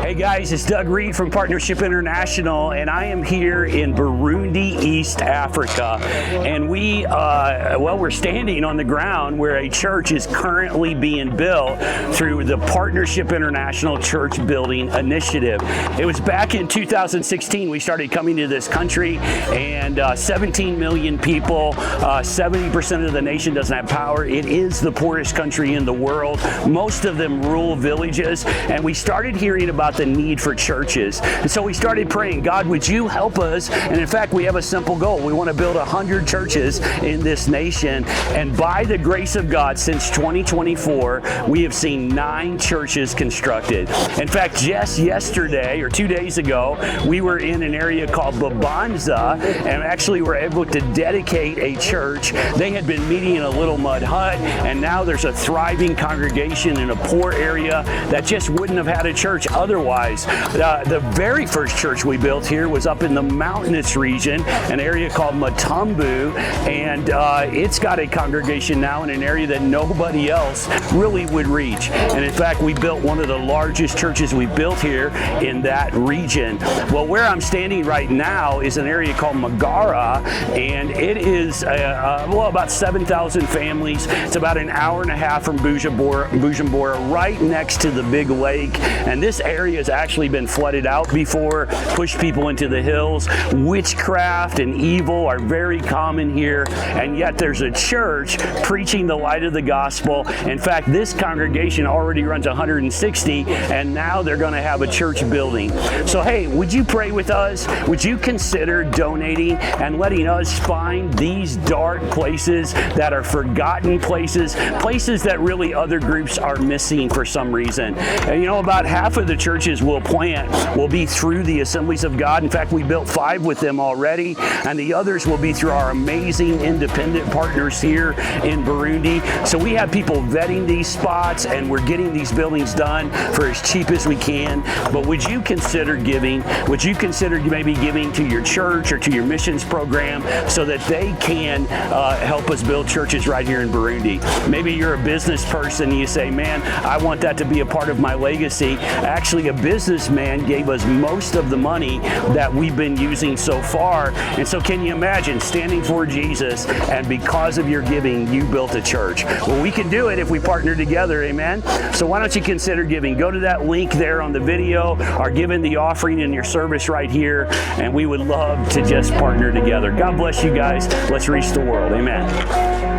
Hey guys, it's Doug Reed from Partnership International, and I am here in Burundi, East Africa. And we're standing on the ground where a church is currently being built through the Partnership International Church Building Initiative. It was back in 2016 we started coming to this country, and 17 million people, 70% of the nation doesn't have power. It is the poorest country in the world, most of them rural villages, and we started hearing about the need for churches. And so we started praying, God, would you help us? And in fact, we have a simple goal. We want to build 100 churches in this nation. And by the grace of God, since 2024, we have seen 9 churches constructed. In fact, just yesterday or 2 days ago, we were in an area called Babanza and actually were able to dedicate a church. They had been meeting in a little mud hut, and now there's a thriving congregation in a poor area that just wouldn't have had a church otherwise. The very first church we built here was up in the mountainous region, an area called Matumbu, and it's got a congregation now in an area that nobody else really would reach. And in fact, we built one of the largest churches we built here in that region. Well, where I'm standing right now is an area called Magara, and it is about 7,000 families. It's about an hour and a half from Bujumbura, right next to the big lake. And this area has actually been flooded out before, pushed people into the hills. Witchcraft and evil are very common here, and yet there's a church preaching the light of the gospel. In fact, this congregation already runs 160, and now they're going to have a church building. So hey, would you pray with us? Would you consider donating and letting us find these dark places that are forgotten places that really other groups are missing for some reason? And about half of the churches we'll plant will be through the Assemblies of God. In fact, we built 5 with them already, and the others will be through our amazing independent partners here in Burundi. So we have people vetting these spots, and we're getting these buildings done for as cheap as we can. But would you consider giving? Would you consider maybe giving to your church or to your missions program so that they can help us build churches right here in Burundi? Maybe you're a business person and you say, man, I want that to be a part of my legacy. Actually, a businessman gave us most of the money that we've been using so far. And so can you imagine standing for Jesus, and because of your giving, you built a church? Well, we can do it if we partner together, amen? So why don't you consider giving? Go to that link there on the video, or give in the offering in your service right here, and we would love to just partner together. God bless you guys. Let's reach the world, amen.